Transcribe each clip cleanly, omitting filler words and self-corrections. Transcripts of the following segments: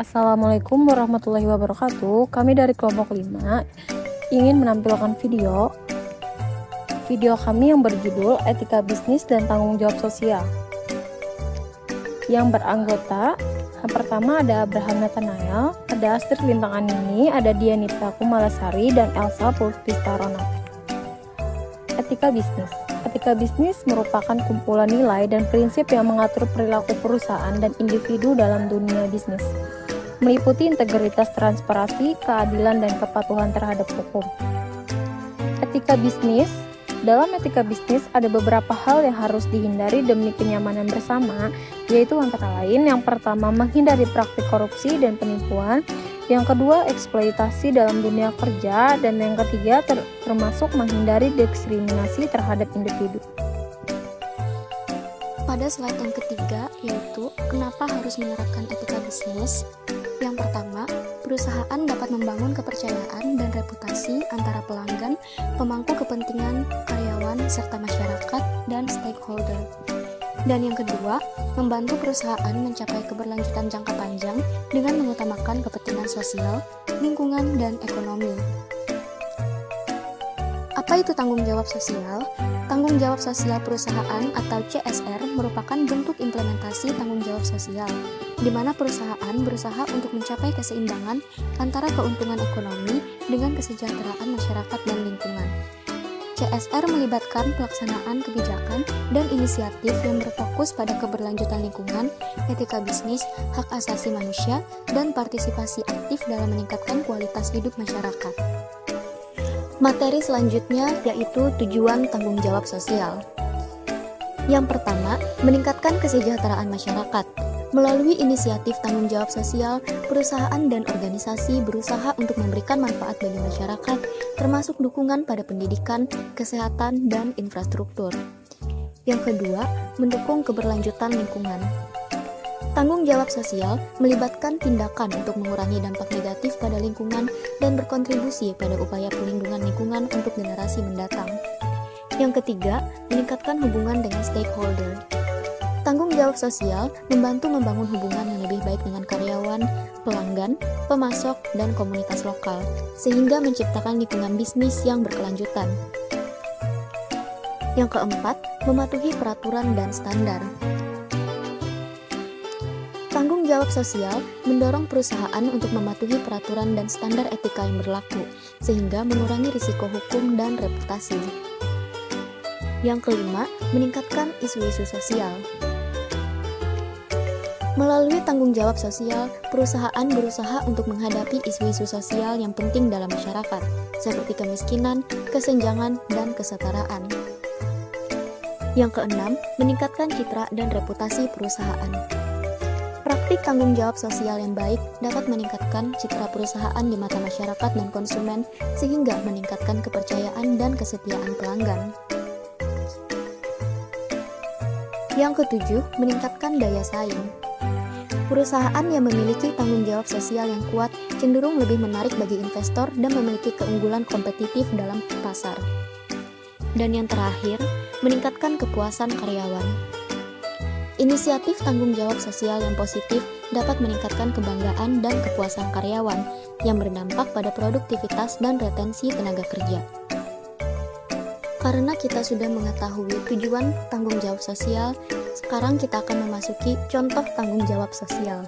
Assalamualaikum warahmatullahi wabarakatuh. Kami dari kelompok 5 ingin menampilkan video kami yang berjudul Etika Bisnis dan Tanggung Jawab Sosial. Yang beranggota, yang pertama ada Abraham Nathanael, ada Astrid Lintang-Anini, ada Dianita Kumalasari, dan Elsa Pulpistarona. Etika bisnis. Etika bisnis merupakan kumpulan nilai dan prinsip yang mengatur perilaku perusahaan dan individu dalam dunia bisnis, meliputi integritas, transparansi, keadilan, dan kepatuhan terhadap hukum. Etika bisnis. Dalam etika bisnis ada beberapa hal yang harus dihindari demi kenyamanan bersama, yaitu antara lain yang pertama menghindari praktik korupsi dan penipuan, yang kedua eksploitasi dalam dunia kerja, dan yang ketiga termasuk menghindari diskriminasi terhadap individu. Pada slide yang ketiga, yaitu kenapa harus menerapkan etika bisnis. Yang pertama, perusahaan dapat membangun kepercayaan dan reputasi antara pelanggan, pemangku kepentingan, karyawan, serta masyarakat dan stakeholder. Dan yang kedua, membantu perusahaan mencapai keberlanjutan jangka panjang dengan mengutamakan kepentingan sosial, lingkungan, dan ekonomi. Apa itu tanggung jawab sosial? Tanggung jawab sosial perusahaan atau CSR merupakan bentuk implementasi tanggung jawab sosial, di mana perusahaan berusaha untuk mencapai keseimbangan antara keuntungan ekonomi dengan kesejahteraan masyarakat dan lingkungan. CSR melibatkan pelaksanaan kebijakan dan inisiatif yang berfokus pada keberlanjutan lingkungan, etika bisnis, hak asasi manusia, dan partisipasi aktif dalam meningkatkan kualitas hidup masyarakat. Materi selanjutnya yaitu tujuan tanggung jawab sosial. Yang pertama, meningkatkan kesejahteraan masyarakat. Melalui inisiatif tanggung jawab sosial, perusahaan dan organisasi berusaha untuk memberikan manfaat bagi masyarakat, termasuk dukungan pada pendidikan, kesehatan, dan infrastruktur. Yang kedua, mendukung keberlanjutan lingkungan. Tanggung jawab sosial melibatkan tindakan untuk mengurangi dampak negatif pada lingkungan dan berkontribusi pada upaya perlindungan lingkungan untuk generasi mendatang. Yang ketiga, meningkatkan hubungan dengan stakeholder. Tanggung jawab sosial membantu membangun hubungan yang lebih baik dengan karyawan, pelanggan, pemasok, dan komunitas lokal, sehingga menciptakan lingkungan bisnis yang berkelanjutan. Yang keempat, mematuhi peraturan dan standar. Tanggung jawab sosial mendorong perusahaan untuk mematuhi peraturan dan standar etika yang berlaku, sehingga mengurangi risiko hukum dan reputasi. Yang kelima, meningkatkan isu-isu sosial. Melalui tanggung jawab sosial, perusahaan berusaha untuk menghadapi isu-isu sosial yang penting dalam masyarakat, seperti kemiskinan, kesenjangan, dan kesetaraan. Yang keenam, meningkatkan citra dan reputasi perusahaan. Praktik tanggung jawab sosial yang baik dapat meningkatkan citra perusahaan di mata masyarakat dan konsumen, sehingga meningkatkan kepercayaan dan kesetiaan pelanggan. Yang ketujuh, meningkatkan daya saing. Perusahaan yang memiliki tanggung jawab sosial yang kuat cenderung lebih menarik bagi investor dan memiliki keunggulan kompetitif dalam pasar. Dan yang terakhir, meningkatkan kepuasan karyawan. Inisiatif tanggung jawab sosial yang positif dapat meningkatkan kebanggaan dan kepuasan karyawan yang berdampak pada produktivitas dan retensi tenaga kerja. Karena kita sudah mengetahui tujuan tanggung jawab sosial, sekarang kita akan memasuki contoh tanggung jawab sosial.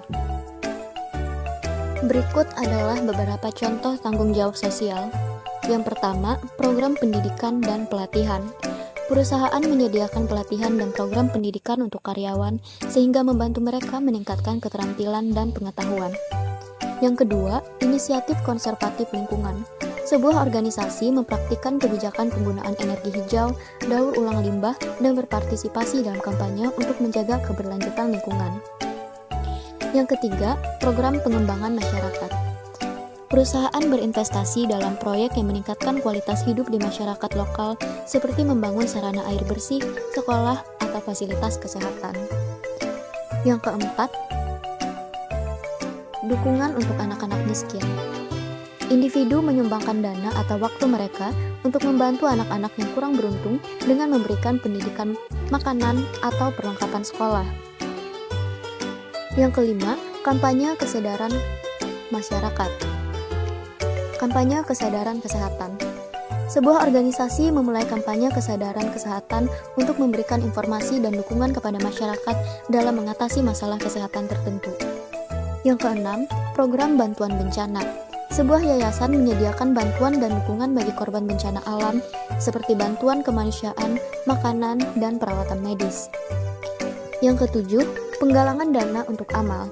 Berikut adalah beberapa contoh tanggung jawab sosial. Yang pertama, program pendidikan dan pelatihan. Perusahaan menyediakan pelatihan dan program pendidikan untuk karyawan sehingga membantu mereka meningkatkan keterampilan dan pengetahuan. Yang kedua, inisiatif konservatif lingkungan. Sebuah organisasi mempraktikkan kebijakan penggunaan energi hijau, daur ulang limbah, dan berpartisipasi dalam kampanye untuk menjaga keberlanjutan lingkungan. Yang ketiga, program pengembangan masyarakat. Perusahaan berinvestasi dalam proyek yang meningkatkan kualitas hidup di masyarakat lokal, seperti membangun sarana air bersih, sekolah, atau fasilitas kesehatan. Yang keempat, dukungan untuk anak-anak miskin. Individu menyumbangkan dana atau waktu mereka untuk membantu anak-anak yang kurang beruntung dengan memberikan pendidikan, makanan, atau perlengkapan sekolah. Yang kelima, Kampanye kesadaran masyarakat. Kampanye kesadaran kesehatan. Sebuah organisasi memulai kampanye kesadaran kesehatan untuk memberikan informasi dan dukungan kepada masyarakat dalam mengatasi masalah kesehatan tertentu. Yang keenam, program bantuan bencana. Sebuah yayasan menyediakan bantuan dan dukungan bagi korban bencana alam seperti bantuan kemanusiaan, makanan, dan perawatan medis. Yang ketujuh, penggalangan dana untuk amal.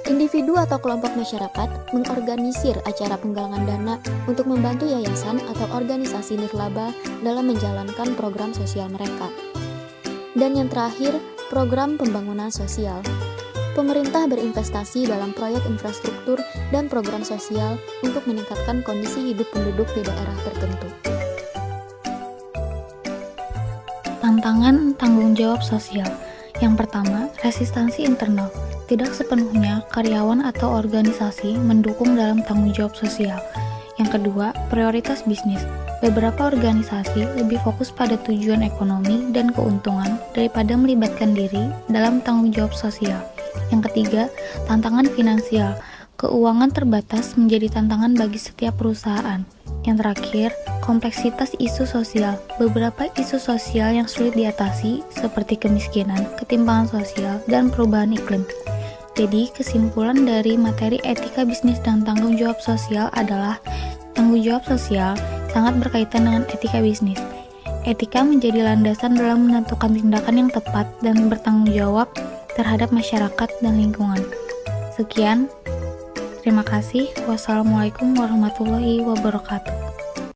Individu atau kelompok masyarakat mengorganisir acara penggalangan dana untuk membantu yayasan atau organisasi nirlaba dalam menjalankan program sosial mereka. Dan yang terakhir, program pembangunan sosial. Pemerintah berinvestasi dalam proyek infrastruktur dan program sosial untuk meningkatkan kondisi hidup penduduk di daerah tertentu. Tantangan tanggung jawab sosial. Yang pertama, resistansi internal. Tidak sepenuhnya karyawan atau organisasi mendukung dalam tanggung jawab sosial. Yang kedua, prioritas bisnis. Beberapa organisasi lebih fokus pada tujuan ekonomi dan keuntungan daripada melibatkan diri dalam tanggung jawab sosial. Yang ketiga, tantangan finansial. Keuangan terbatas menjadi tantangan bagi setiap perusahaan. Yang terakhir, kompleksitas isu sosial. Beberapa isu sosial yang sulit diatasi seperti kemiskinan, ketimpangan sosial, dan perubahan iklim. Jadi, kesimpulan dari materi etika bisnis dan tanggung jawab sosial adalah tanggung jawab sosial sangat berkaitan dengan etika bisnis. Etika menjadi landasan dalam menentukan tindakan yang tepat dan bertanggung jawab terhadap masyarakat dan lingkungan. Sekian, terima kasih. Wassalamualaikum warahmatullahi wabarakatuh.